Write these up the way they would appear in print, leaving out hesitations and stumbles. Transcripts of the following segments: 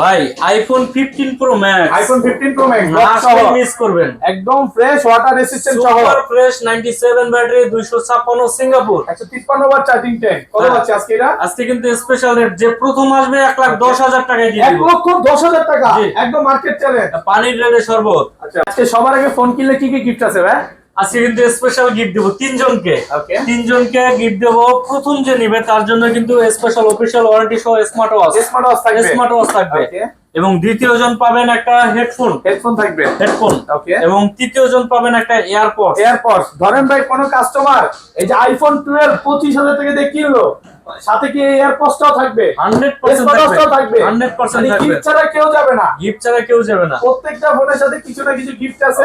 ভাই iPhone 15 pro max, iPhone 15 pro max miss করবেন। একদম ফ্রেশ ওয়াটার রেসিস্ট্যান্ট সহ, super fresh 97 battery, 256 Singapore, 153 watt charging time. কত পাচ্ছি আজকে এটা? আজকে কিন্তু স্পেশাল রেট, যে প্রথম আসবে 1,10,000 টাকায় দিয়ে দিব। 1,10,000 টাকা একদম মার্কেট চ্যালেঞ্জ। পানির রেটে শরবত। আচ্ছা, আজকে সবার আগে ফোন কিনলে কি কি গিফট আছে ভাই? আজকে কিন্তু স্পেশাল গিফট দেব তিনজনকে। ওকে, তিনজনকে গিফট দেব। প্রথম যে নিবে তার জন্য কিন্তু স্পেশাল অফিশিয়াল ওয়ারেন্টি সহ স্মার্ট ওয়াচ থাকবে। ওকে, এবং দ্বিতীয় জন পাবেন একটা হেডফোন থাকবে। ওকে, এবং তৃতীয় জন পাবেন একটা এয়ারপডস। ধরেন ভাই কোন কাস্টমার এই যে আইফোন 12 25,000 টাকা দিয়ে কিনলো, সাথে কি এয়ারপডসটাও থাকবে? 100% থাকবে। 100% থাকবে। গিফট ছাড়া কেউ যাবে না। গিফট ছাড়া কেউ যাবে না। প্রত্যেকটা ফোনের সাথে কিছু না কিছু গিফট আছে।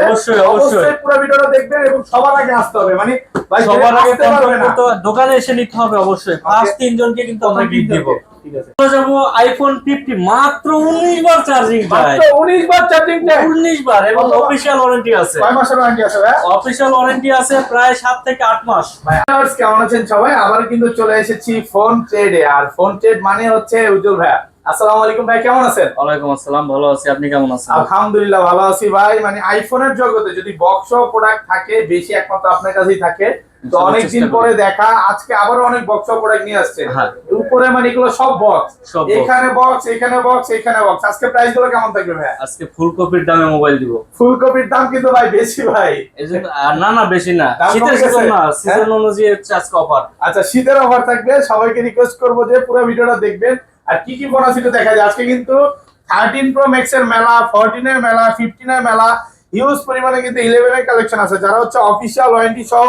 অবশ্যই পুরো ভিডিওটা দেখবেন এবং সবার আগে আসতে হবে। মানে ভাই সবার আগে আসতে পারবে না, দোকানে এসে নিতে হবে অবশ্যই। ফার্স্ট তিনজনকে কিন্তু আমরা গিফট দেব। ঠিক আছে, চলে যাব আইফোন 50 মাত্র 19 বার চার্জিং ভাই, মাত্র 19 বার চার্জিং টাইম, 19 বার। এবং অফিশিয়াল ওয়ারেন্টি আছে। কয় মাসের ওয়ারেন্টি আছে ভাই? অফিশিয়াল ওয়ারেন্টি আছে প্রায় 7 থেকে 8 মাস। ভাই কেমন আছেন সবাই? আবার কিন্তু চলে এসেছি ফোন ট্রেডে। আর ফোন ট্রেড মানে হচ্ছে উজ্জ্বল ভাই। আসসালামু আলাইকুম ভাই, কেমন আছেন? ওয়ালাইকুম আসসালাম, ভালো আছি। আপনি কেমন আছেন? আলহামদুলিল্লাহ ভালো আছি ভাই। মানে আইফোনের জগতে যদি বক্স প্রোডাক্ট থাকে বেশি, একমাত্র আপনার কাছেই থাকে। তো অনেকদিন পরে দেখা, আজকে আবারও অনেক বক্স প্রোডাক্ট নিয়ে আসছেন। উপরে মানে এগুলো সব বক্স, এখানে বক্স, এখানে বক্স, এখানে বক্স। আজকে প্রাইস গুলো কেমন থাকবে ভাই? আজকে ফুলকপির দামে মোবাইল দিব। ফুলকপির দাম কিন্তু ভাই বেশি ভাই। এজন্য না বেশি না, শীতের সিজন না, সিজন অনুযায়ী আজকে অফার। আচ্ছা, শীতের অফার থাকবে। সবাইকে রিকোয়েস্ট করব যে পুরো ভিডিওটা দেখবেন। আর কি কি ফোন আছে একটু দেখা যায়। আজকে কিন্তু 13 প্রো ম্যাক্স এর মেলা, 14 এর মেলা, 15 এর মেলা, হিউজ পরিমাণে কিন্তু 11 এর কালেকশন আছে। যারা হচ্ছে অফিশিয়াল ওয়ারেন্টি সহ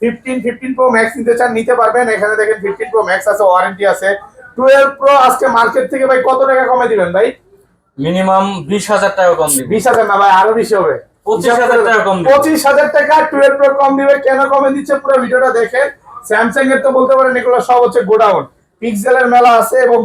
15 প্রো ম্যাক্স নিতে চান নিতে পারবেন। এখানে দেখেন 15 প্রো ম্যাক্স আছে, ওয়ারেন্টি আছে। 12 প্রো আজকে মার্কেট থেকে ভাই কত টাকা কমে দিবেন ভাই? মিনিমাম 20,000 টাকা কম দিব। 20,000 না ভাই, আরো বেশি হবে। 25,000 টাকা কম দিব। 25,000 টাকা 12 প্রো কম দিবে। কেন কমে দিচ্ছে পুরো ভিডিওটা দেখেন। স্যামসাং এর তো বলতে পারেন এগুলো সব হচ্ছে গোডাউন। পিক্সেলের মেলা আছে এবং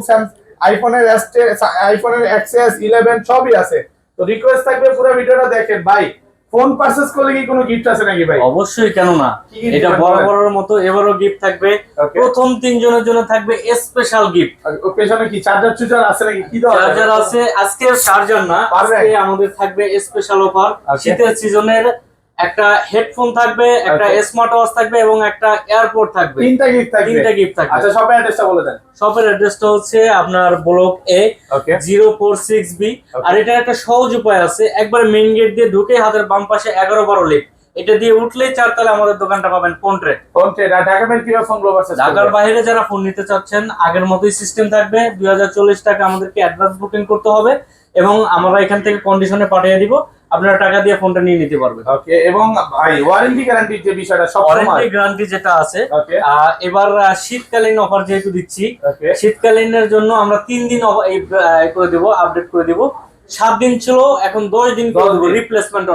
আইফোনের এক্সএস 11 সবই আছে। তো রিকোয়েস্ট থাকবে পুরো ভিডিওটা দেখেন ভাই। ফোন পারচেজ করলে কি কোনো গিফট আছে নাকি ভাই? অবশ্যই, কেন না। এটা বরাবরের মতো এবারও গিফট থাকবে। প্রথম তিনজনের জন্য থাকবে স্পেশাল গিফট। পেছনে কি চার্জার আছে নাকি? কি দাও? চার্জার আছে। আজকে চার্জার না, আজকে আমাদের থাকবে স্পেশাল অফার। শীতের সিজনের একটা হেডফোন থাকবে, একটা স্মার্ট ওয়াচ থাকবে এবং একটা এয়ারপড থাকবে। তিনটা গিফট থাকবে। আচ্ছা, শপের অ্যাড্রেসটা বলে দেন। শপের অ্যাড্রেসটা হচ্ছে আপনার ব্লক এ 046B। আর এটা একটা সহজ উপায় আছে। একবার মেইন গেট দিয়ে ঢুকে হাতের বাম পাশে 11-12 লিফট, এটা দিয়ে উঠলেই 4 তলায় আমাদের দোকানটা পাবেন। Phone trade. আর ঢাকা বাইরে কিভাবে ফোন গ্লোবাল আছে? ঢাকার বাইরে যারা ফোন নিতে চাচ্ছেন আগের মতোই সিস্টেম থাকবে। 2040 টাকা আমাদেরকে অ্যাডভান্স বুকিং করতে হবে এবং আমরা এখান থেকে কন্ডিশনে পাঠিয়ে দিব। আপনারা টাকা দিয়ে ফোনটা নিয়ে নিতে পারবেন। ওকে, এবং ভাই ওয়ারেন্টি গ্যারান্টির যে বিষয়টা সব সময়, ওয়ারেন্টি গ্যারান্টি যেটা আছে, এবার শীতকালীন অফার যেহেতু দিচ্ছি, শীতকালীনের জন্য আমরা 3 দিন করে দেব, আপডেট করে দেব। 7 দিন ছিল, এখন 10 দিন করে দেব রিপ্লেসমেন্ট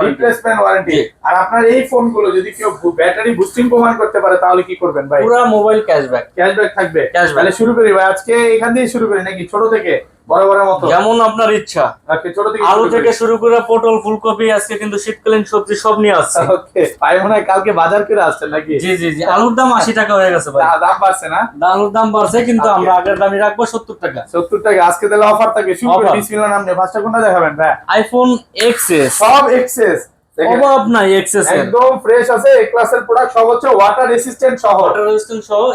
ওয়ারেন্টি। আর আপনার এই ফোনগুলো যদি কেউ ব্যাটারি বুস্টিং প্রমাণ করতে পারে তাহলে কি করবেন ভাই? পুরো মোবাইল ক্যাশব্যাক থাকবে। তাহলে শুরু করি ভাই। আজকে এখান থেকে শুরু করি নাকি ছোট থেকে বড় মতো? যেমন আপনার ইচ্ছা। ছোট থেকে আলু থেকে শুরু করে পটল, ফুলকপি, আজকে কিন্তু শীতকালীন সবজি সব নিয়ে আসছে। ওকে ভাই, মনে হয় কালকে বাজার করে আসছেন নাকি? জি। আলুর দাম 80 টাকা হয়ে গেছে ভাই। দাম বাড়ছে না? আলুর দাম বাড়ছে, কিন্তু আমরা আগের দামই রাখবো 70 টাকা। 70 টাকা আজকে তাহলে অফার থাকে। শুরু করি বিসমিল্লাহ নাম নিয়ে। ফার্স্টটা কোনটা দেখাবেন ভাই? IPhone XS. সব এক্সএস, অভাব নাই এক্সএস এর। একদম ফ্রেশ আছে। এ ক্লাসের প্রোডাক্ট সব হচ্ছে ওয়াটার রেসিস্ট্যান্ট সহ।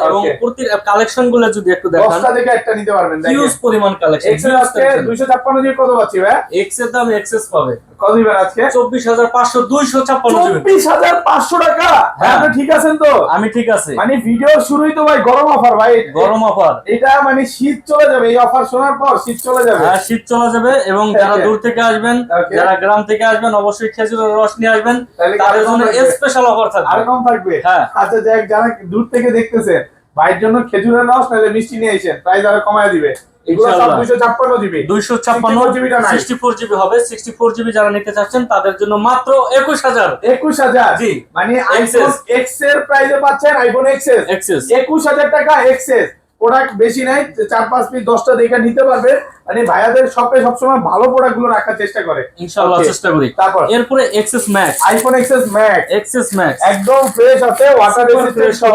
এবং প্রতি কালেকশন গুলো যদি একটু দেখান, 10টা থেকে একটা নিতে পারবেন। দেখেন হিউজ পরিমাণ কালেকশন। এক্সএস আজকে 256 দিয়ে কত পাচ্ছি ভাই? এক্সএস দাম এক্সএস পাবে কত দিবেন আজকে? 24,500, 256 24,500 টাকা। হ্যাঁ, আপনি ঠিক আছেন তো? আমি ঠিক আছে। মানে ভিডিওর শুরুই তো ভাই গরম অফার ভাই। গরম অফার। এটা মানে শীত চলে যাবে। এই অফার শোনার পর শীত চলে যাবে। হ্যাঁ, শীত চলে যাবে। এবং যারা দূর থেকে আসবেন, যারা গ্রাম থেকে আসবেন, অবশ্যই খেজুরের রস নিয়ে আসবেন। তাদের জন্য স্পেশাল অফার থাকবে। আর কম থাকবে। হ্যাঁ। আচ্ছা, যারা দূর থেকে দেখতেছেন ভাইয়ের জন্য খেজুরের রস নালে মিষ্টি নিয়ে আসেন, প্রাইস আরো কমায় দিবে। এগুলো সব 256 জিবি। 256 জিবিটা নাই, 64 জিবি হবে। 64 জিবি যারা নিতে চাচ্ছেন তাদের জন্য মাত্র 21,000। 21,000 জি। মানে আইফোন এক্স এর প্রাইসে পাচ্ছেন আইফোন এক্সএস 21,000 টাকা এক্সএস। প্রোডাক্ট বেশি নাই, 4-5 পিস 10টা দেখে নিতে পারবে। মানে ভাইয়াদের শপে সবসময় ভালো প্রোডাক্ট গুলো রাখার চেষ্টা করে, ইনশাআল্লাহ চেষ্টা করি। তারপর এরপরে XS max, iPhone XS max, XS max একদম ফ্রেশ আছে, ওয়াটার রেজিস্ট্যান্ট সহ।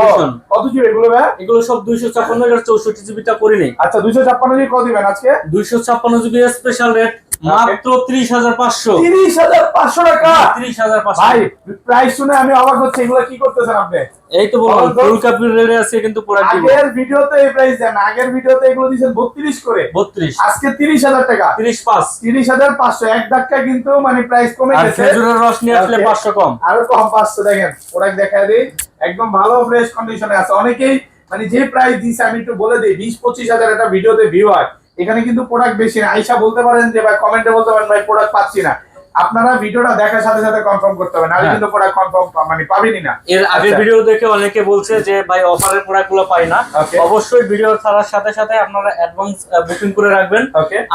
কত জিবি এগুলো ভাই? এগুলো সব 256 এর 64 জিবিটা করে নেই। আচ্ছা 256 জিবি কত দিবেন আজকে? 256 জিবি স্পেশাল রেট মাত্র 30,500। 30,500 টাকা। 30,500 ভাই প্রাইস শুনে আমি অবাক হচ্ছি, এগুলো কি করতেছেন আপনি? এই তো বললাম ফুল কাপির রেটে আছে, কিন্তু প্রোডাক্ট দিব। আগের ভিডিওতে এই প্রাইস দেন, আগের ভিডিওতে এগুলো দিয়েছেন 32 করে, 32 আজকে 30,000 টাকা। 35 30,500, এক ধাক্কা কিন্তু মানে প্রাইস কমে আর গেছে। খেজুরের রস নিয়ে আসলে 500 কম, আরো কম 500। দেখেন প্রোডাক্ট দেখায় দিই, একদম ভালো ফ্রেশ কন্ডিশনে আছে। অনেকেই মানে যে প্রাইস দিছে আমি একটু বলে দিই, 20-25 হাজার একটা ভিডিওতে ভিউ হয়, এখানে কিন্তু প্রোডাক্ট বেশি না। আইসা বলতে পারেন যে ভাই, কমেন্টে বলতে পারেন ভাই প্রোডাক্ট পাচ্ছি না, আপনারা ভিডিওটা দেখার সাথে সাথে কনফার্ম করতে হবে, নাহলে কিন্তু প্রোডাক্ট কনফার্ম মানে পাবেনই না। এর আগের ভিডিও দেখে অনেকে বলছে যে ভাই অফারের প্রোডাক্টগুলো পাই না। অবশ্যই ভিডিও ছাড়ার সাথে সাথে আপনারা অ্যাডভান্স বুকিং করে রাখবেন,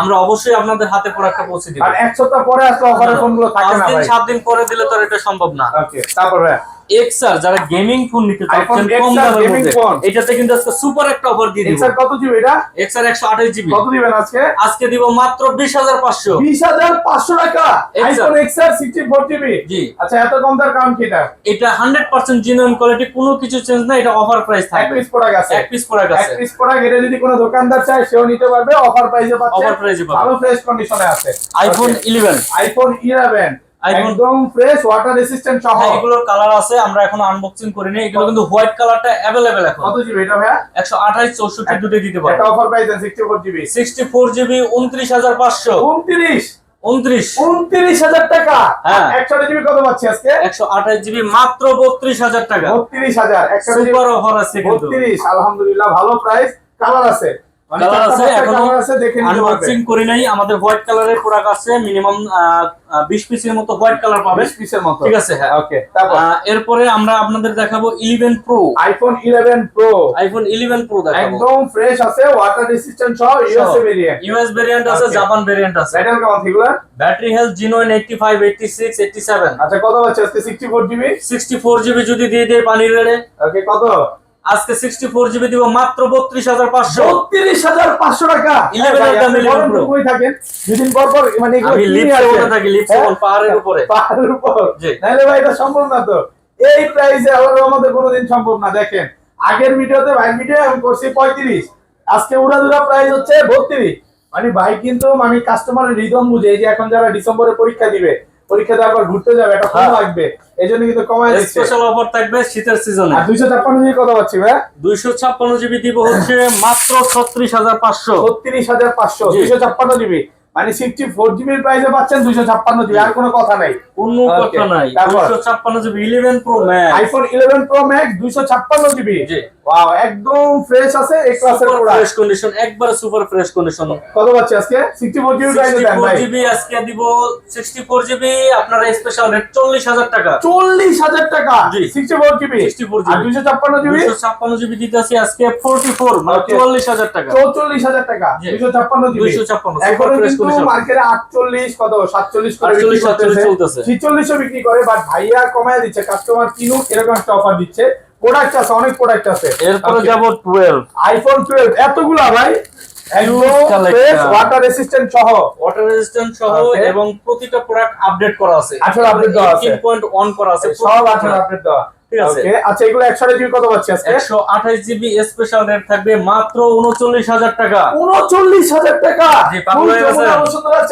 আমরা অবশ্যই আপনাদের হাতে প্রোডাক্টটা পৌঁছে দিব। আর এক সপ্তাহ পরে আসলে অফারের ফোনগুলো থাকে না ভাই, 7 দিন পরে দিলে তো এটা সম্ভব না। ওকে তারপর ভাই এক্সআর যারা গেমিং ফোন নিতে চাচ্ছেন কম XR দামের gaming মধ্যে, phone। এটাতে কিন্তু আজকে সুপার একটা অফার দিয়ে দিব। এক্সআর কত জিবি এটা? এক্সআর 128 জিবি কত দিবেন আজকে? আজকে দিব মাত্র 20,500। 20,500 টাকা আইফোন এক্সআর 64 জিবি। জি। আচ্ছা এত কম দাম কারণ কি এটা? এটা 100% জেনুইন কোয়ালিটি, কোনো কিছু চেঞ্জ না, এটা অফার প্রাইস এক থাকবে। পিস প্রোডাক্ট আছে, এক পিস প্রোডাক্ট এক আছে, পিস প্রোডাক্ট। এটা যদি কোনো দোকানদার চায় সেও নিতে পারবে, অফার প্রাইসে পাচ্ছে, অফার প্রাইসে পাবে। ভালো ফ্রেশ কন্ডিশনে আছে। আইফোন 11, আইফোন 11 iPhone- একদম ফ্রেশ ওয়াটার রেসিস্ট্যান্ট সহ। হ্যাঁ, এগুলোর কালার আছে, আমরা এখন আনবক্সিং করিনি। এগুলো কিন্তু হোয়াইট কালারটা अवेलेबल এখন। কত জিবি এটা ভাইয়া? 128 64 দুটোই দিতে পারবো। এটা অফার প্রাইস 64 জিবি। 64 জিবি 29,500। 29,000 টাকা। হ্যাঁ। 128 জিবি কত পাচ্ছি আজকে? 128 জিবি মাত্র 32,000 টাকা। 32,000 সুপার অফার আছে কিন্তু। 32 আলহামদুলিল্লাহ, ভালো প্রাইস। কালার আছে, কালার আছে, এখনো কালার আছে, দেখে নিতে পারবে। আনবক্সিং করি নাই। আমাদের হোয়াইট কালারের প্রোডাক্ট আছে, মিনিমাম 20 পিসের মতো হোয়াইট কালার পাবেন, 20 পিসের মতো। ঠিক আছে। হ্যাঁ, ওকে তারপর এরপরে আমরা আপনাদের দেখাবো 11 pro. IPhone 11 pro iPhone 11 pro দেখাবো, একদম ফ্রেশ আছে, ওয়াটার রেসিস্ট্যান্ট সহ, ইউএসএ ভেরিয়েন্ট। ইউএস ভেরিয়েন্ট আছে, Okay. জাপান ভেরিয়েন্ট আছে। ব্যাটারি কেমন এগুলা? Battery health genuine 85 86 87। আচ্ছা কত পাচ্ছি আজকে? 64 জিবি। 64 জিবি যদি দিয়ে দেয় পানির রেটে, ওকে কত? আজকে 64 জিবি দিব মাত্র 32,500। 32,500 টাকা। 11 এর দাম 11 Pro। কই থাকেন দুদিন পর পর মানে এগুলো আমি কিনে লিপসে আসেন। বলে থাকি, লিপসে হ্যাঁ? বল পাহাড়ের উপরে। পাহাড়ের উপর। জি। নাইলে ভাই এটা সম্ভব না তো, এই প্রাইসে আমাদের কোনোদিন সম্ভব না। দেখেন আগের ভিডিওতে ভাই ভিডিও আমি করছি 35, আজকে উড়াদুরা প্রাইস হচ্ছে 32। মানে ভাই কিন্তু মানে কাস্টমারের রিদম বুঝে, এই যে এখন যারা ডিসেম্বরে পরীক্ষা দিবে, পরীক্ষা দেওয়ার পর ঘুরতে যাবে, এটা ফোন লাগবে, এইজন্য কিন্তু কমায় দিচ্ছে। স্পেশাল অফার থাকবে শীতের সিজনে। আর 256 জিবি কত পাচ্ছি ভাই? 256 জিবি দিব হচ্ছে মাত্র 36,500। 36,500। জি। 256 জিবি মানে 64 জিবির প্রাইসে পাচ্ছেন 256 জিবি, আর কোনো কথা নাই। কোনো কথা নাই। তারপর 256 GB 11 pro max, iPhone 11 pro max 256 GB. জি। ওয়াও, একদম ফ্রেশ আছে, এই ক্লাসের সুপার প্রোডাক্ট। ফ্রেশ কন্ডিশন, একবার সুপার ফ্রেশ কন্ডিশন। কত পাচ্ছি আজকে? 64 জিবি প্রাইসে দেন 64 ভাই। জিবি আজকে দিব 64 জিবি আপনার স্পেশাল রেট 40,000 টাকা। 40,000 টাকা। জি। 64 জিবি 64 আর জিবি 256 জিবি 256 জিবি দিতে আছি আজকে 44 মানে Okay. 44,000 টাকা। 44,000 টাকা। জি। 256 জিবি 256 এখন সুপার ফ্রেশ কিন্তু কন্ডিশন। মার্কেটে 48 কত 47 করে 48 বিক্রি করতেছে, চলতেছে। 46 বিক্রি করে, বাট ভাইয়া কমায় দিচ্ছে, কাস্টমার কিনুক এরকম একটা অফার দিচ্ছে। প্রোডাক্ট আছে, অনেক প্রোডাক্ট আছে। এরপরে Okay. যাব 12 আইফোন 12 এতগুলা ভাই, একদম collection। ফ্রেশ ওয়াটার রেসিস্ট্যান্ট সহ। ওয়াটার রেজিস্ট্যান্ট সহ Okay. এবং প্রতিটা প্রোডাক্ট আপডেট করা আছে। 18 আপডেট দেওয়া আছে, 18.1 করা আছে সব 18 আপডেট দেওয়া। ঠিক আছে। Okay, আচ্ছা এগুলো 128 জিবি কত পাচ্ছি আজকে? 128 জিবি স্পেশাল রেট থাকবে মাত্র 39,000 টাকা। 39,000 টাকা। জি, পাগল হয়ে গেছে।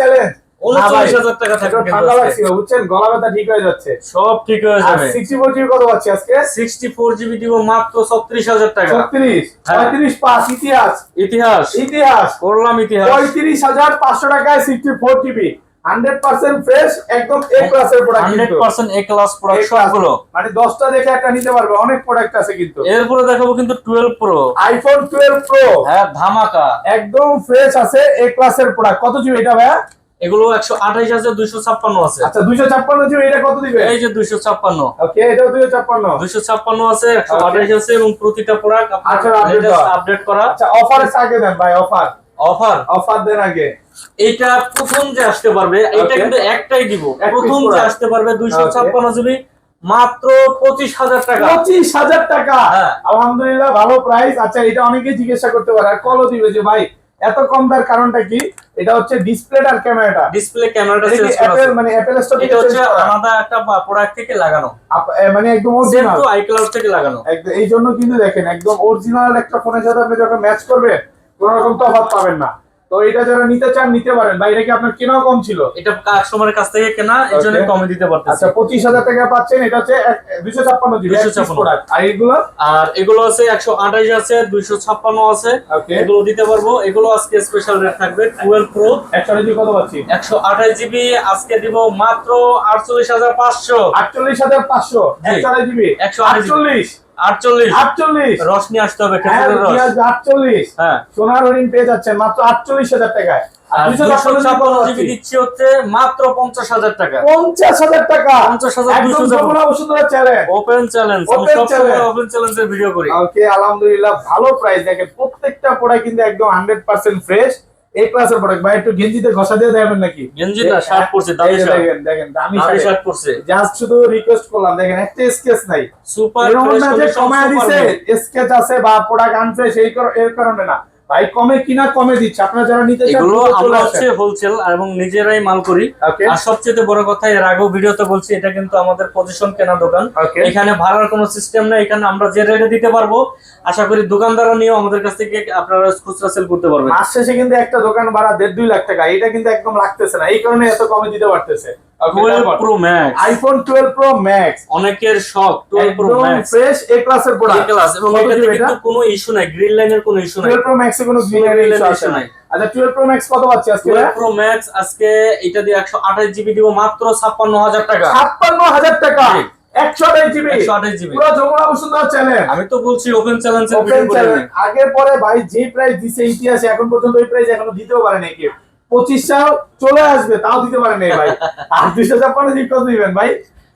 চ্যালেঞ্জ। 39,000 টাকা থাকবে কিন্তু ঠান্ডা আজকে। লাগছিল বুঝছেন, গলা ব্যথা ঠিক হয়ে যাচ্ছে। সব ঠিক হয়ে আর যাবে। 64 জিবি কত পাচ্ছি আজকে? 64 জিবি দিব মাত্র 36,000 টাকা। 36 হ্যাঁ। 35 পাস ইতিহাস ইতিহাস ইতিহাস করলাম, ইতিহাস 35,500 টাকায় 64 জিবি 100% ফ্রেশ, একদম এ ক্লাসের প্রোডাক্ট কিন্তু। 100% এ ক্লাস প্রোডাক্ট A class। সবগুলো। মানে 10টা দেখে একটা নিতে পারবে, অনেক প্রোডাক্ট আছে কিন্তু। এরপরে দেখাবো কিন্তু 12 প্রো। আইফোন 12 প্রো হ্যাঁ, ধামাকা। একদম ফ্রেশ আছে, এ ক্লাসের প্রোডাক্ট। কত জিবি এটা ভাইয়া? এগুলো 128 আছে, 256 আছে। আচ্ছা 256 জিবি, এটা কত দিবে? এই যে 256, ওকে এটাও 256। 256 আছে, 128 আছে এবং প্রতিটা প্রোডাক্ট আচ্ছা, আপডেট করা। আচ্ছা অফার আগে দেন ভাই, অফার অফার অফার দেন আগে। এইটা প্রথম যে আসতে পারবে, এটা Okay. কিন্তু একটাই দিব। এক piece প্রথম যে product। আসতে পারবে 256 জিবি মাত্র 25,000 টাকা। 25,000 টাকা, হ্যাঁ। আলহামদুলিল্লাহ ভালো প্রাইস। আচ্ছা, এটা অনেকেই জিজ্ঞাসা করতে পারে আর কলও দিবে যে ভাই এত কম দেওয়ার কারণটা কি? এটা হচ্ছে ডিসপ্লেটা আর ক্যামেরাটা। ডিসপ্লে ক্যামেরাটা এটা কি চেঞ্জ করা অ্যাপল আছে। মানে অ্যাপল স্টোর থেকে এটা হচ্ছে চেঞ্জ করা? আলাদা একটা প্রোডাক্ট থেকে লাগানো, মানে একদম সেম অরিজিনাল। টু আইক্লাউড থেকে লাগানো। একদম, এই জন্য কিন্তু দেখেন একদম অরিজিনাল একটা ফোনের সাথে আপনি যখন ম্যাচ করবেন কোনো রকম তফাৎ পাবেন না। তো এটা যারা নিতে চান নিতে পারেন ভাই। এটা কি আপনার কেনাও কম ছিল? এটা কাস্টমারের কাছ থেকে কেনা, এই জন্য Okay. কমে দিতে পারতেছি। আচ্ছা, 25,000 টাকা পাচ্ছেন। এটা হচ্ছে 256 জিবি 256 প্রোডাক্ট। আর এগুলো আর এগুলো আছে 128 আছে, 256 আছে, Okay. এগুলো দিতে পারবো। এগুলো আজকে স্পেশাল রেট থাকবে 12 প্রো 128 কত পাচ্ছি? 128 জিবি আজকে দিব মাত্র 48,500। 48,500 জি। 128 জিবি 128 48 48 48 রশনি আসতে হবে, হ্যাঁ, খেজুরের রস। 48 হ্যাঁ। সোনার হরিণ পেয়ে যাচ্ছেন মাত্র 48,000 টাকায়। আর আর 256 জিবি দিচ্ছি হচ্ছে মাত্র 50,000 টাকা। 50,000 টাকা 50,000 একদম 256 Jamuna Bashundhara challenge. Open challenge. আমি Open সবসময় challenge। ওপেন চ্যালেঞ্জের ভিডিও করি। ওকে, আলহামদুলিল্লাহ ভালো প্রাইস। দেখেন প্রত্যেকটা প্রোডাক্ট কিন্তু একদম 100% ফ্রেশ, এ ক্লাসের প্রোডাক্ট। ভাই একটু গেঞ্জিতে ঘষা দিয়ে দেবেন নাকি? গেঞ্জি না, শার্ট পরছে, দামি শার্ট। দেখেন দেখেন দামি দামি শার্ট শার্ট পরছে। জাস্ট শুধু রিকোয়েস্ট করলাম, দেখেন একটা স্কেচ নাই। সুপার এরকম ফ্রেশ না যে কন্ডিশন, কমায় সুপার দিছে নিউ। স্কেচ আছে বা প্রোডাক্ট আনফ্রেশ এর কারণে না ভাই, কমে কিনা কমে দিচ্ছে। আপনারা যারা নিতে চান এগুলো দ্রুত চলে আমরা আসেন। হচ্ছে হোলসেল এবং নিজেরাই মাল করি। Okay. আর সবচেয়ে বড় কথা, এর আগেও ভিডিওতে বলছি, এটা কিন্তু আমাদের পজিশন কেনা দোকান। Okay. এখানে ভাড়ার কোনো সিস্টেম নেই। এখানে আমরা যে রেটে দিতে পারবো, আশা করি দোকানদাররা নিয়েও আমাদের কাছ থেকে আপনারা খুচরা সেল করতে পারবেন। মাস শেষে কিন্তু একটা দোকান ভাড়া 1.5-2 লাখ টাকা, এটা কিন্তু একদম লাগতেছে না, এই কারণে এত কমে দিতে পারতেছে। 12 pro max, iPhone 12 pro max অনেকের শখ। 12 প্রো একদম ম্যাক্স ফ্রেশ এ ক্লাসের প্রোডাক্ট ক্লাস, এবং এটাতে কিন্তু কোনো ইস্যু নাই, গ্রিন লাইনের কোনো ইস্যু নাই। 12 প্রো ম্যাক্স এ কোনো green Green line line issue issue নাই। নাই। আচ্ছা, 12 প্রো ম্যাক্স কত পাচ্ছি আজকে? 12 প্রো ম্যাক্স আজকে এটা দিয়ে 128 জিবি দিব মাত্র 56,000 টাকা। 56,000 টাকা জি। 128 জিবি 128 জিবি। পুরো যমুনা বসুন্ধরা চ্যালেঞ্জ। আমি তো বলছি ওপেন চ্যালেঞ্জের ওপেন ভিডিও করে চ্যালেঞ্জ আগের পরে ভাই যে প্রাইস দিছে ইতিহাসে এখন পর্যন্ত ওই প্রাইস এখনো দিতেও পারে নাই কেউ। 25 চলে আসবে তাও দিতে পারে নাই ভাই। আর 256 জিবি কত দিবেন ভাই?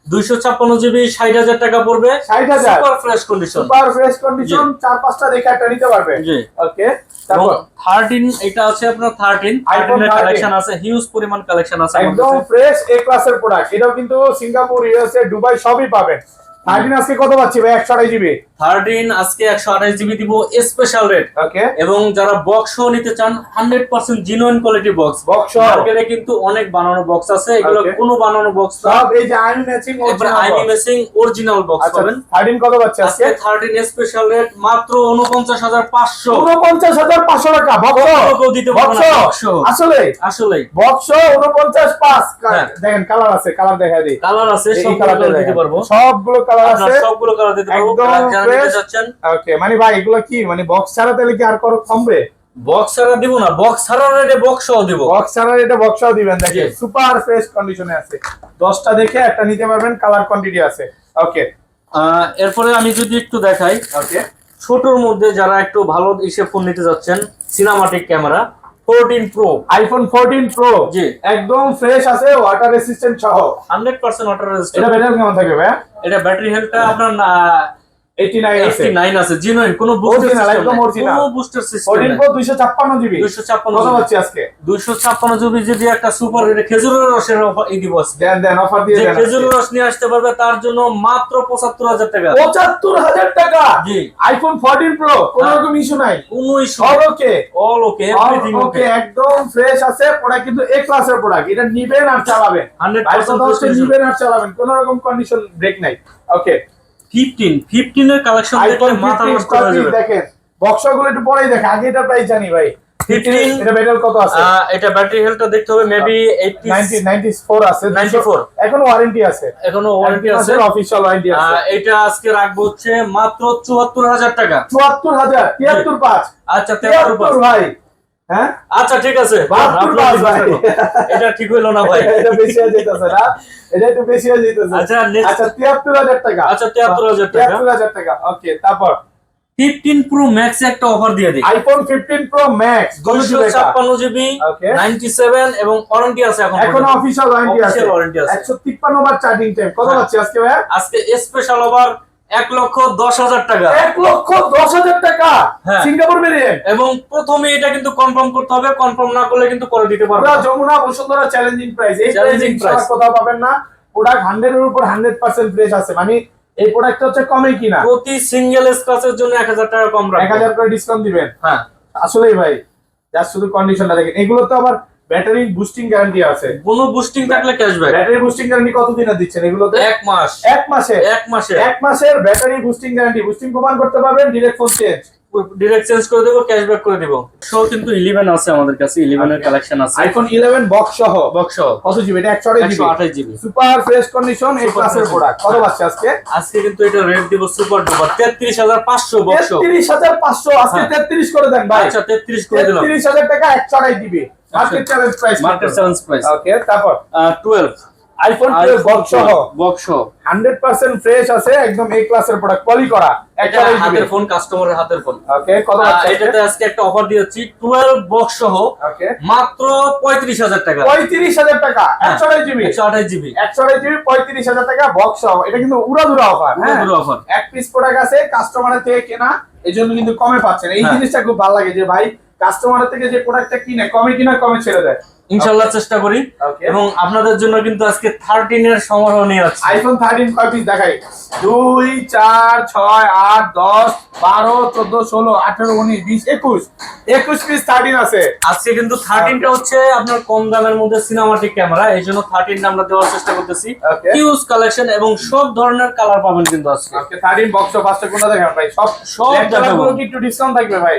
256 জিবি 60,000 টাকা পড়বে। 60,000 super fresh condition. Super fresh condition, 4-5টা দেখে একটা নিতে পারবে। জি। ওকে, এবং তারপর 13 এটা আছে আপনার 13 iPhone এর 13 কালেকশন আছে, হিউজ পরিমাণ কালেকশন আছে আমাদের একদম কাছে। ফ্রেশ এ ক্লাসের প্রোডাক্ট। এটাও কিন্তু সিঙ্গাপুর, ইউএসএ, দুবাই সবই পাবেন। 13 আজকে কত পাচ্ছি ভাই? 128 জিবি 13 আজকে 128 জিবি দিব স্পেশাল রেট। ওকে, এবং যারা বক্স সহ নিতে চান 100% জিনুইন কোয়ালিটি বক্স। বক্স সহ। মার্কেটে কিন্তু অনেক বানানো বক্স আছে, এগুলো Okay. কোনো বানানো বক্স না, সব এই যে আইমি ম্যাচিং এবার আইমি মেসিং অরিজিনাল বক্স আচ্ছা, পাবেন। 13 কত পাচ্ছি আজকে? আজকে 13 স্পেশাল রেট মাত্র 49,500। 49,500 টাকা বক্স কেউ দিতে পারবে না বক্স। আসলে আসলে বক্স 49,500 হ্যাঁ। দেখেন কালার আছে, কালার দেখা দিই। কালার আছে, এই সব কালারটা কালার দিতে দেখেন। পারবো। সবগুলো কালার আছে। আপনার সবগুলো কালার দিতে পারবো। একদম কালার যারা নিতে fresh। চাচ্ছেন, ওকে, মানে ভাই এগুলো কি মানে বক্স ছাড়া তাহলে কি আর করো কমবে? বক্স ছাড়া দিব না, বক্স ছাড়া রেটে বক্স সহ দিব। বক্স ছাড়া এটা বক্সও দিবেন। দেখেন জি। সুপার ফ্রেশ কন্ডিশনে আছে। 10টা দেখে একটা নিতে পারবেন, কালার কোয়ান্টিটি আছে। ওকে এরপরে আমি যদি একটু দেখাই, ওকে, ছোটর মধ্যে যারা একটু ভালো ইসে ফোন নিতে যাচ্ছেন, cinematic camera 14 pro, iPhone 14 pro জি। একদম ফ্রেশ আছে, ওয়াটার রেসিস্ট্যান্ট সহ। 100% ওয়াটার এটা রেজিস্ট্যান্ট। ব্যাটারি কেমন থাকবে ভাই? এটা ব্যাটারি হেলথটা আপনার 89 আছে। 89 আছে, জিনুইন, কোনো বুস্টার Original, সিস্টেম একদম নাই, original। কোনো বুস্টার সিস্টেম 14 নাই। প্রো 256 জিবি 256 কত জিবি। পাচ্ছি আজকে? 256 জিবি যদি একটা সুপার খেজুরের রসের এই দিব আজকে। দেন অফার দিয়ে যে দেন। খেজুরের রস নিয়ে আসতে পারবে তার জন্য মাত্র 75,000 টাকা। 75,000 টাকা জি। আইফোন 14 প্রো কোনো হ্যাঁ। রকম ইস্যু নাই। কোনো ইস্যু, সব ওকে, অল ওকে, এভরিথিং ওকে, ওকে। একদম ফ্রেশ আছে প্রোডাক্ট, কিন্তু এ ক্লাসের প্রোডাক্ট। এটা নিবেন আর চালাবেন, 100% হচ্ছে নিবেন আর চালাবেন, কোনো রকম কন্ডিশন ব্রেক নাই। ওকে, 15 এর কালেকশন দেখলে আইফোন মাথা 15 নষ্ট হয়ে যাবে। দেখেন বক্সগুলো একটু পরেই দেখেন, আগে এটা প্রাইস জানি ভাই। 15 এটা ব্যাটারি কত আছে? এটা ব্যাটারি হেলথটা দেখতে হবে, মেবি 94 আছে। 94 এখনো ওয়ারেন্টি আছে, এখনো ওয়ারেন্টি আছে। অফিশিয়াল ওয়ারেন্টি আছে। এটা আজকে রাখবো হচ্ছে মাত্র 74,000 টাকা। 74,000 73.5 আচ্ছা 73 ভাই। হ্যাঁ, আচ্ছা ঠিক আছে, 72 ভাই। এটা ঠিক হইলো না ভাই। এটা বেশি হয়ে যেতেছে না, এটা একটু বেশি হয়ে যেতেছে। আচ্ছা next। আচ্ছা 73,000 টাকা। আচ্ছা 73,000 টাকা। 73,000 টাকা। ওকে, তারপর 15 প্রো ম্যাক্স একটা অফার দিয়ে দিই। IPhone 15 pro max 256 GB Okay. 97 এবং ওয়ারেন্টি আছে এখন এখন পর্যন্ত। অফিশিয়াল ওয়ারেন্টি আছে। Official warranty আছে। 153 বার চার্জিং টাইম কত হ্যাঁ। পাচ্ছি আজকে ভাই? আজকে স্পেশাল অফার 1,10,000 টাকা। 1,10,000 টাকা হ্যাঁ। Singapore variant. এবং প্রথমে এটা কিন্তু কনফার্ম করতে হবে, কনফার্ম না করলে কিন্তু করে দিতে পারবো পুরো না। Jamuna Bashundhara challenging price. এই প্রাইস Challenging ইনশাআল্লাহ price। কোথাও পাবেন না। প্রোডাক্ট 100 এর উপর 100% ফ্রেশ আছে, মানে এই প্রোডাক্টটা হচ্ছে কমে কিনা, প্রতি সিঙ্গেল স্ক্র্যাচের জন্য 1000 টাকা কম রাখবো। 1000 করে ডিসকাউন্ট দিবেন। হ্যাঁ আসলেই ভাই, জাস্ট শুধু কন্ডিশনটা দেখেন। এগুলো তো আবার ব্যাটারি বুস্টিং গ্যারান্টি আছে, কোনো বুস্টিং থাকলে ক্যাশব্যাক। ব্যাটারি বুস্টিং গ্যারান্টি কতদিনের দিচ্ছেন এগুলোতে? 1 মাস। 1 মাসে, 1 মাসে 1 মাসের ব্যাটারি বুস্টিং গ্যারান্টি। বুস্টিং প্রমাণ করতে পারবেন, direct phone change, direct change করে দেবো, ক্যাশব্যাক করে দেবো। সো কিন্তু 11 আছে আমাদের কাছে, 11 এর কালেকশন আছে। আইফোন 11 বক্স সহ। বক্স কত জিবি এটা? 128 জিবি। সুপার ফ্রেশ কন্ডিশন, এই ক্লাসের প্রোডাক্ট। কত পাচ্ছে আজকে? আজকে কিন্তু এটা রেট দিব সুপার ডুপার 33500 বক্স। 33500 আজকে 33 করে দেন ভাই। আচ্ছা 33 করে দিলাম। 33000 টাকা 128 GB market challenge price. Market challenge price. Okay, তারপর 12 আইফোন 12 বক্স সহ। বক্স 100% ফ্রেশ আছে, একদম এই ক্লাসের প্রোডাক্ট, পলি করা। এটা হাতের ফোন, কাস্টমারের হাতের ফোন। ওকে, কত পাচ্ছে এটাতে আজকে একটা অফার দিয়েছি 12 বক্স সহ। ওকে, মাত্র 35000 টাকা। 35000 টাকা 128 জিবি। 128 জিবি 128 জিবি 35000 টাকা বক্স সহ। এটা কিন্তু উড়াধুরা অফার। হ্যাঁ, পুরো অফার। এক পিস প্রোডাক্ট আছে, কাস্টমারের থেকে কেনা, এজন্য কিন্তু কমে পাচ্ছেন। এই জিনিসটা খুব ভালো লাগে যে ভাই কাস্টমারের থেকে যে প্রোডাক্টটা কিনে কমে কিনা কমে ছেড়ে দেয়। ইনশাআল্লাহ চেষ্টা করি। এবং আপনাদের জন্য কিন্তু আজকে 13 এর সমারোহ নিয়ে আসছি। আইফোন 13 কয় পিস দেখাই? 2 4 6 8 10 12 14 16 18 19 20 21 পিস 13 আছে আজকে। কিন্তু 13 টা হচ্ছে আপনার কম দামের মধ্যে সিনেমাটিক ক্যামেরা, এইজন্য 13 টা আমরা দেওয়ার চেষ্টা করতেছি। হিউজ কালেকশন এবং সব ধরনের কালার পাবেন কিন্তু আজকে। ওকে, 13 বক্স ফার্স্টে কোনটা দেখান ভাই? সব দেখাবো। কি একটু ডিসকাউন্ট থাকবে ভাই?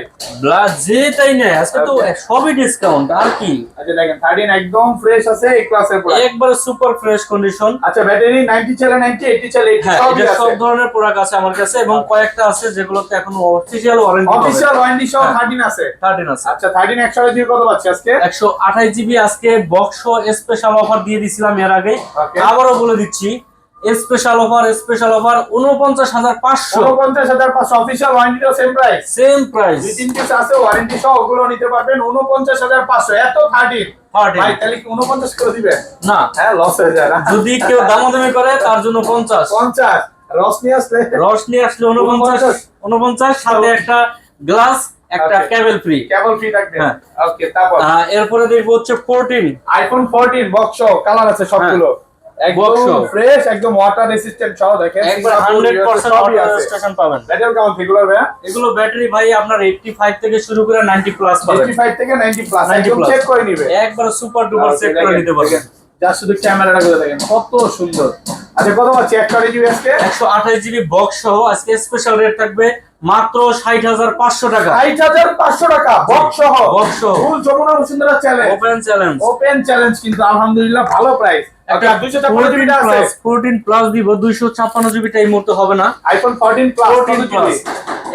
যেটাই নেই আজকে তো সবই ডিসকাউন্ট। আর কি? আচ্ছা দেখেন 13 একদম ফ্রেশ আছে, এই ক্লাসের প্রোডাক্ট, একবারে সুপার ফ্রেশ কন্ডিশন। আচ্ছা, ব্যাটারি 90 চলে 90 80 চলে 80 হ্যাঁ, সবই এটা আছে। সব ধরনের প্রোডাক্ট আছে আমার কাছে এবং কয়েকটা আছে যেগুলোতে এখনো অফিশিয়াল ওয়ারেন্টি অফিশিয়াল ওয়ারেন্টি সহ 13 আছে। 13 আছে। আচ্ছা 13 128 জিবি কত পাচ্ছি আজকে? 128 জিবি আজকে বক্স স্পেশাল অফার দিয়ে দিছিলাম এর আগে, Okay. আবারও বলে দিচ্ছি স্পেশাল অফার 49500। 49500 অফিশিয়াল ওয়ারেন্টিও সেম প্রাইস। Same price. দুই তিন পিস আছে ওয়ারেন্টি সহ, ওগুলো নিতে পারবেন 49500। এত 13 ভাই, তাহলে কি 49 করে দিবেন? না, হ্যাঁ, লস হয়ে যায় না। যদি কেউ দামাদামি করে তার জন্য 50। 50 রস নিয়ে আসলে, রস নিয়ে আসলে 49 সাথে একটা গ্লাস, একটা Okay. কেবল ফ্রি। কেবল ফ্রি থাকবে। হ্যাঁ। ওকে, তারপর এরপরে দেখবো হচ্ছে 14 আইফোন 14 বক্স কালার আছে সবগুলো, Box একদম সহ। ফ্রেশ, একদম ওয়াটার রেসিস্ট্যান্ট সহ। দেখেন একবার 100% সবই ওয়াটার আছে। রেজিস্ট্রেশন পাবেন। ব্যাটারি কাউন্ট রেগুলার ভাই? এগুলো ব্যাটারি ভাই আপনার 85 থেকে শুরু করে 90 প্লাস পাবেন। 85 থেকে 90 প্লাস 90 একদম plus। চেক করে নিবে। একবার সুপার ডুপার Okay, চেক করে দেখেন, নিতে পারবেন। যা শুধু ক্যামেরাটা করে দেখেন কত সুন্দর। আচ্ছা কত পাচ্ছি 128 জিবি আজকে? 128 জিবি বক্স সহ আজকে স্পেশাল রেট থাকবে মাত্র 60500 টাকা। 60500 টাকা বক্স সহ। বক্স সহ। Full Jamuna Bashundhara challenge, open challenge. Open challenge, কিন্তু আলহামদুলিল্লাহ ভালো প্রাইস। একটা 256 জিবিটা আছে। 14 প্লাস দিব, 256 জিবিটা এই মুহূর্তে হবে না। আইফোন 14 প্লাস 14 প্লাস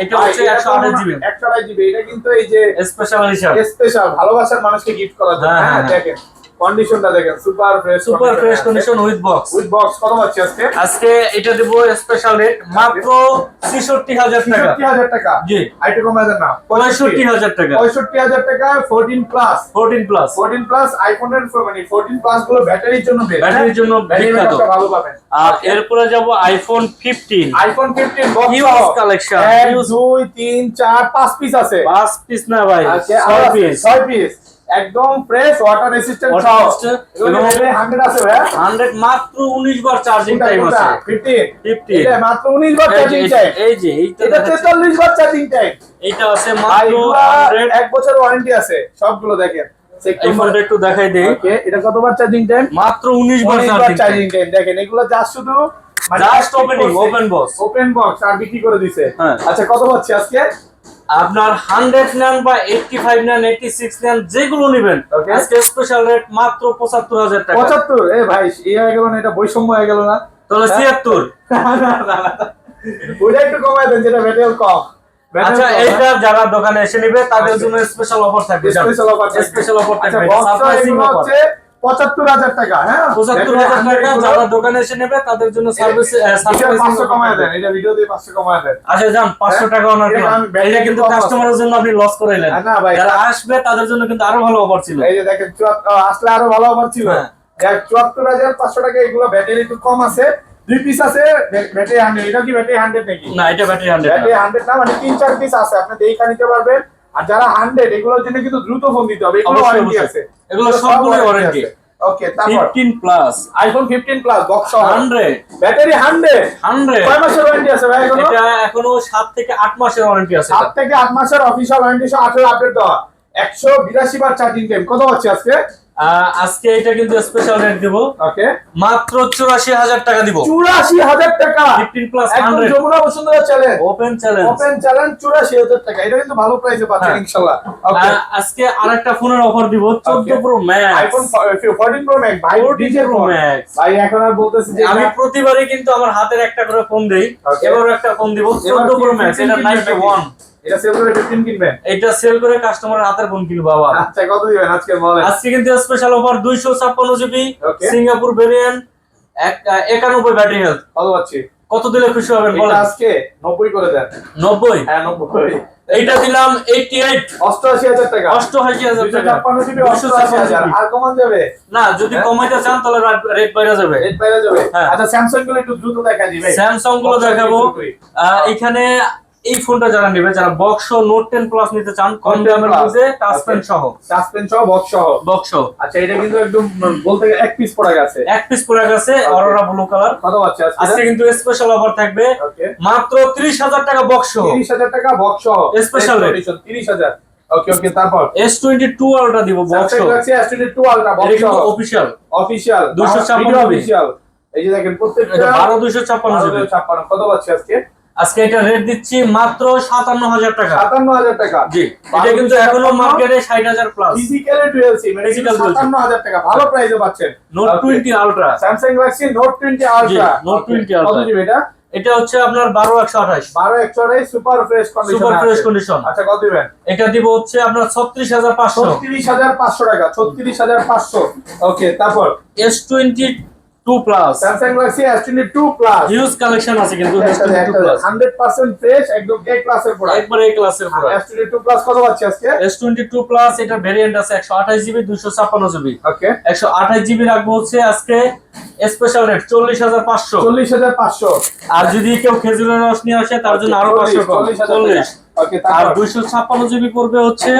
এটা হচ্ছে 128 জিবি 128 জিবি। এটা কিন্তু এই যে স্পেশাল হিসাব। স্পেশাল ভালোবাসার মানুষকে গিফট করার জন্য। হ্যাঁ, হ্যাঁ, হ্যাঁ। দেখেন কন্ডিশনটা দেখেন, super fresh, super fresh condition with box. With box. কত পাচ্ছি আজকে? আজকে এটা দেব স্পেশাল রেট মাত্র 66000 টাকা। 66000 টাকা। জি। আইটু কমায় দেন না, 65000 টাকা। 65000 টাকা 14 প্লাস। 14 প্লাস 14 প্লাস আইফোনের মানে 14 প্লাস গুলো ব্যাটারির জন্য বেস্ট। ব্যাটারির জন্য বিখ্যাত। ভালো পাবেন। আর এরপরে যাব iPhone 15। IPhone 15 box huge collection. 1 2 3 4 5 piece আছে। 5 পিস না ভাই, আজকে 6 পিস। 6 পিস একদম ফ্রেশ, ওয়াটার রেসিস্ট্যান্ট Water সহ। resistant এবং এবং 100 আছে ভাই। 100 মাত্র 19 বার চার্জিং টাইম আছে। 15 15 এটা মাত্র 19 বার চার্জিং টাইম। এই যে এইটা এটা 43 বার চার্জিং টাইম। এইটা আছে মাত্র 100। 1 বছর ওয়ারেন্টি আছে সবগুলো। দেখেন আইফোনটা একটু দেখাই দেই। ওকে, এটা কতবার চার্জিং টাইম? মাত্র 19 বার 19 বার চার্জিং চার্জিং টাইম। দেখেন এগুলো জাস্ট শুধু just opening, open box. Open box আর বিক্রি করে দিছে। হ্যাঁ। আচ্ছা কত পাচ্ছি আজকে? আপনার 100 নেন বা 85 নেন 86 নেন যেগুলো নেবেন Okay. আজকে স্পেশাল রেট মাত্র 75000 টাকা। 75 এ ভাই এই হয়ে গেল না, এটা বৈষম্য হয়ে গেল না? তাহলে 76। ওইটা একটু কমায় দেন, যেটা ব্যাটারি কম। আচ্ছা এইটা যারা দোকানে এসে নেবে তাদের জন্য স্পেশাল অফার থাকবে। স্পেশাল অফার, স্পেশাল অফার আচ্ছা থাকবে। বক্স সারপ্রাইজিং এগুলো অফার। হচ্ছে 75000 টাকা। হ্যাঁ, 75000 টাকা যারা দোকানে এসে নেবে তাদের জন্য সার্ভিস সারপ্রাইজিং 500 কমায় দেন, এটা ভিডিও দিয়ে 500 কমায় দেন। আচ্ছা যান 500 টাকা অনার এটা করুন। আমি ব্যাটারি এটা কিন্তু কম আছে। কাস্টমারের জন্য আপনি লস করাইলেন। না ভাই, যারা আসবে তাদের জন্য কিন্তু আরো ভালো অফার ছিল। এই যে দেখেন আসলে আরো ভালো অফার ছিল। হ্যাঁ। 74500 টাকা। এগুলো ব্যাটারি একটু কম আছে, 2 পিস আছে ব্যাটারি 100। এটা কি ব্যাটারি 100 নাকি? না এটা ব্যাটারি 100 ব্যাটারি 100 না, মানে 3-4 পিস আছে, আপনি দেখে নিতে পারবেন। আর যারা 100 এগুলোর জন্য কিন্তু দ্রুত ফোন দিতে হবে, এগুলো অবশ্যই, ওয়ারেন্টি অবশ্যই। আছে, এগুলো সবগুলোই ওয়ারেন্টি। ওকে তারপর 15 প্লাস আইফোন 15 প্লাস বক্স সহ 100 ব্যাটারি 100 কয় মাসের ওয়ারেন্টি আছে ভাই এখনো? এটা এখনো 7 থেকে 8 মাসের ওয়ারেন্টি আছে 7 থেকে 8 মাসের অফিশিয়াল ওয়ারেন্টি সহ 18 আপডেট দেওয়া 182 বার চার্জিং টাইম কত হচ্ছে আজকে? আজকে এটা কিন্তু স্পেশাল রেট দিব ওকে মাত্র 84000 টাকা দিব 84000 টাকা 15 প্লাস একদম 100 Jamuna Bashundhara challenge open challenge 84000 টাকা এটা কিন্তু ভালো প্রাইসে পাচ্ছেন হ্যাঁ। ইনশাআল্লাহ ওকে আজকে আরেকটা ফোনের অফার দিব 14 pro max iPhone 14 pro max ভাই 14 DJ Pro pro Max। Max ভাই এখন আর বলতেছি যে আমি প্রতিবারই কিন্তু আমার হাতের একটা করে ফোন দেই Okay. এবারও একটা ফোন দিব 14 প্রো ম্যাক্স এটা 91 এটা সেল করে 15 কিনবেন এটা সেল করে কাস্টমারের হাতের ফোন কিনবো বাবা আচ্ছা কত দিবেন আজকে বলেন আজকে কিন্তু special offer 256 GB Okay. Singapore variant 91 battery health কত পাচ্ছি কত দিলে খুশি হবেন এটা বলেন আজকে 90 করে দেন 90 হ্যাঁ 90 এইটা দিলাম 88 88000 টাকা 88000 টাকা 256 জিবি 88000 আর কমান যাবে না যদি কমাইতে চান তাহলে রেট বাইরে যাবে রেট বাইরে যাবে হ্যাঁ। আচ্ছা স্যামসাং গুলো একটু দ্রুত দেখা দিবে স্যামসাং গুলো দেখাবো এখানে এই ফোনটা যারা নেবে যারা বক্স নোট 10 প্লাস নিতে চান কম 10 দামের Plus, মধ্যে টাচ পেন okay. সহ সাসপেন্স সহ বক্স সহ বক্স আচ্ছা এটা কিন্তু একদম বলতে গেলে এক পিস পড়া গেছে এক পিস পড়ে গেছে অরোরা ব্লু কালার কত পাচ্ছি আজকে আজকে কিন্তু স্পেশাল অফার থাকবে ওকে মাত্র 30000 টাকা বক্স সহ 30000 টাকা বক্স সহ Special rate। 30000 ওকে ওকে তারপর S22 আলট্রা দিব বক্স Samsung সহ Galaxy S22 Ultra এটা বক্স কিন্তু সহ অফিশিয়াল অফিশিয়াল 256 অফিশিয়াল এই যে দেখেন এটা প্রত্যেকটা 12256 জিবি 1256 কত পাচ্ছি আজকে আজকে এটা রেট দিচ্ছি মাত্র 57000 টাকা 57000 টাকা জি এটা কিন্তু এখনো মার্কেটে 60000 প্লাস ফিজিক্যালি 12C মানে Physical 57000 টাকা ভালো প্রাইসে পাচ্ছেন note 20 ultra Samsung Galaxy Note 20 Ultra Note 20 Ultra। কত জিবি এটা এটা হচ্ছে আপনার 12128 12 super fresh condition super fresh condition আচ্ছা কত দিবেন এটা দিব হচ্ছে আপনার 36500 36500 টাকা 36500 ওকে তারপর S22 plus Samsung Galaxy S22 Plus huge collection আছে কিন্তু S22 প্লাস 100% ফ্রেশ একদম এ ক্লাসের প্রোডাক্ট একবারে এই ক্লাসের পুরো S22 Plus কত পাচ্ছি আজকে S22 প্লাস এটা ভেরিয়েন্ট আছে 128 জিবি 256 জিবি ওকে 128 জিবি রাখবো হচ্ছে আজকে স্পেশাল রেট 40500 40500 আর যদি কেউ খেজুরের রস নিয়ে আসে তার জন্য আরো 500 কম 40 ওকে আর তারপর 256 জিবি পড়বে হচ্ছে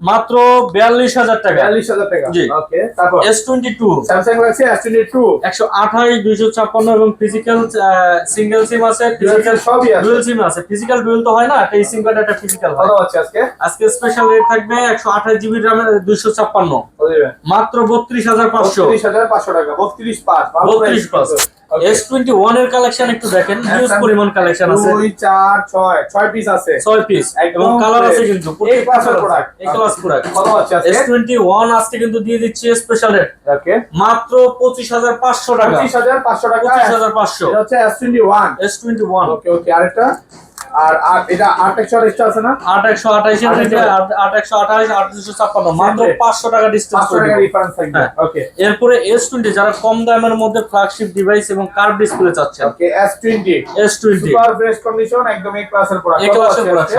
মাত্র 42000 টাকা 42000 টাকা জি। ওকে তারপর S22 Samsung Galaxy S22 128 256 এবং ফিজিক্যাল সিঙ্গেল সিম আছে ফিজিক্যাল সবই আছে ডুয়াল সিম আছে ফিজিক্যাল ডুয়াল তো হয় না একটা সিম কার্ড একটা ফিজিক্যাল হয় কত পাচ্ছি আজকে আজকে স্পেশাল রেট থাকবে 128 জিবি RAM 256 কত দিবেন মাত্র 32500 32500 টাকা 32 পাস ভালো 32 প্লাস S21 এর কালেকশন একটু দেখেন হিউজ পরিমাণ কালেকশন আছে 2 4 6 6 পিস আছে 6 পিস একদম এবং কালার আছে fresh। কিন্তু এই ক্লাসের প্রোডাক্ট এই ক্লাস প্রোডাক্ট কত পাচ্ছি আজকে S21 আজকে কিন্তু দিয়ে দিচ্ছি স্পেশাল রেট ওকে মাত্র 25500 টাকা 25500 টাকা 25500 এটা হচ্ছে S21 S21 ওকে ওকে আরেকটা আর এটা 8 এক্সট্রা আছে না 8128 এর থেকে 8128 8256 মাত্র 500 টাকা ডিসকাউন্ট 500 করে টাকা দিব। রিফারেন্স থাকবে হ্যাঁ। ওকে এরপরে S20 যারা কম দামের মধ্যে ফ্ল্যাগশিপ ডিভাইস এবং কার্ভ ডিসপ্লে চাচ্ছেন ওকে S20 S20 super fresh condition একদম এই ক্লাসের প্রোডাক্ট এই ক্লাসের প্রোডাক্ট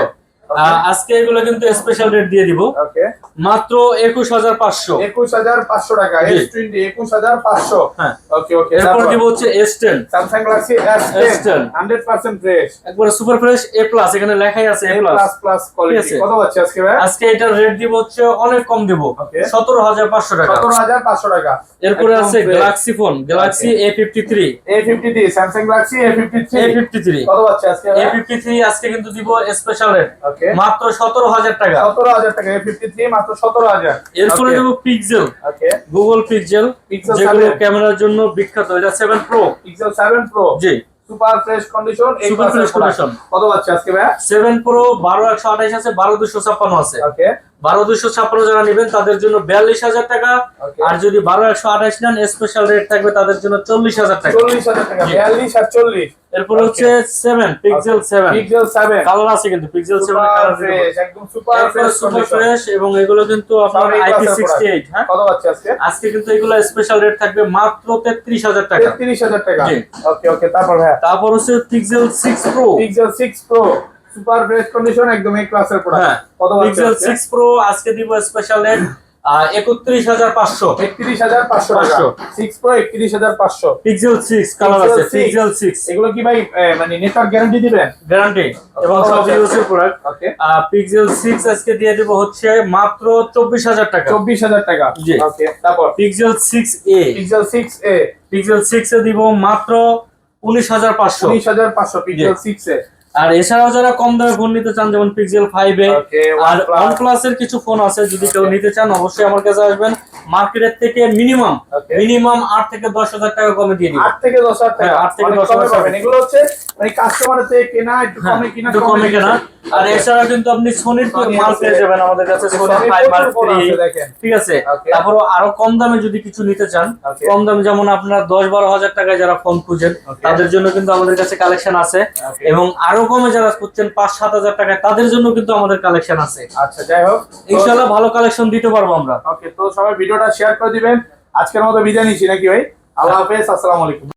আজকে এগুলো কিন্তু স্পেশাল রেট দিয়ে দিব ওকে মাত্র 21500 21500 টাকা জি। S20 21500 হ্যাঁ ওকে ওকে এরপর দিব হচ্ছে S10 Samsung Galaxy S10 S10 100% fresh একবারে সুপার ফ্রেশ A+ এখানে লেখাই আছে A+ প্লাস কোয়ালিটি আছে। কত পাচ্ছি আজকে ভাই আজকে এটার রেট দিব হচ্ছে অনেক কম দিব Okay. 17500 টাকা 17500 টাকা এরপরে একদম আছে fresh। Galaxy phone Galaxy A53 A53 Samsung Galaxy A53 A53 কত পাচ্ছি আজকে ভাই A53 আজকে কিন্তু দিব স্পেশাল রেট ওকে মাত্র 17000 টাকা 17000 টাকা A53 মাত্র 17000 এরপরে দেব pixel okay Google pixel Pixel যেগুলো 7 ক্যামেরার জন্য বিখ্যাত এটা 7 প্রো Pixel 7 Pro জি সুপার ফ্রেশ কন্ডিশন এই Super ক্লাসের fresh condition। কত পাচ্ছি আজকে ভাই 7 প্রো 12128 আছে 12256 আছে ওকে 12256 যারা নেবেন তাদের জন্য 42000 টাকা Okay. আর যদি 12128 নেন স্পেশাল রেট থাকবে তাদের জন্য 40000 টাকা 40000 টাকা জি। 42 আর 40 এরপর হচ্ছে 7 পিক্সেল 7 Pixel 7 কালার আছে কিন্তু পিক্সেল 7 সুপার কালার ফ্রেশ একদম সুপার এরপর ফ্রেশ সুপার ফ্রেশ এবং এগুলো কিন্তু আপনার সব এই ক্লাসের IP68 হ্যাঁ কত পাচ্ছি আজকে আজকে কিন্তু এগুলো স্পেশাল রেট থাকবে মাত্র 33000 টাকা 33000 টাকা জি। ওকে ওকে তারপর ভাই তারপর হচ্ছে pixel 6 pro Pixel 6 Pro super fresh condition একদম এই ক্লাসের প্রোডাক্ট হ্যাঁ কত পাচ্ছি পিক্সেল আজকে? 6 প্রো আজকে দিব স্পেশাল রেট 31500 31500 টাকা 6 প্রো 31500 পিক্সেল 6 কালার আছে পিক্সেল 6 এগুলো কি ভাই মানে নেটওয়ার্ক গ্যারান্টি দিবেন গ্যারান্টি এবং সব ইউজের প্রোডাক্ট ওকে পিক্সেল 6 আজকে দিয়ে দেব হচ্ছে মাত্র 24000 টাকা 24000 টাকা জি। ওকে তারপর pixel 6a pixel 6a pixel 6 এ দিব মাত্র 19500 19500 পিক্সেল 6a আর এছাড়াও যারা কম দামে ফোন নিতে চান যেমন পিক্সেল 5 এ Okay, আর OnePlus। OnePlus এর কিছু ফোন আছে যদি কেউ নিতে চান অবশ্যই আমার কাছে আসবেন মার্কেটের থেকে মিনিমাম Okay। 8 থেকে 10000 টাকা কমে দিয়ে দিব 8 থেকে 10000 টাকা হ্যাঁ, 8 থেকে অনেক 10,000 কমে পাবেন এগুলো হচ্ছে মানে কাস্টমারের থেকে কেনা একটু কমে কিনা একটু কমে কেনা আর এছাড়া কিন্তু আপনি সোনির Sony মাল আছে। পেয়ে যাবেন আমাদের কাছে সোনি Sony 5 মার্ক প্রচুর phone আছে, দেখেন। ঠিক আছে Okay। তারপর আরো কম দামে যদি কিছু নিতে চান Okay। কম দামে যেমন আপনারা 10-12 টাকায় যারা ফোন খুঁজেন Okay। তাদের জন্য কিন্তু আমাদের কাছে কালেকশন আছে Okay। এবং আরো কমে যারা খুঁজছেন 5-7 টাকায় তাদের জন্য কিন্তু আমাদের কালেকশন আছে আচ্ছা যাই হোক ইনশাআল্লাহ ভালো কালেকশন দিতে পারবো আমরা ওকে তো সবাই ভিডিওটা শেয়ার করে দিবেন আজকের মতো বিদায় নিচ্ছি নাকি ভাই আল্লাহ হাফেজ আসসালামু আলাইকুম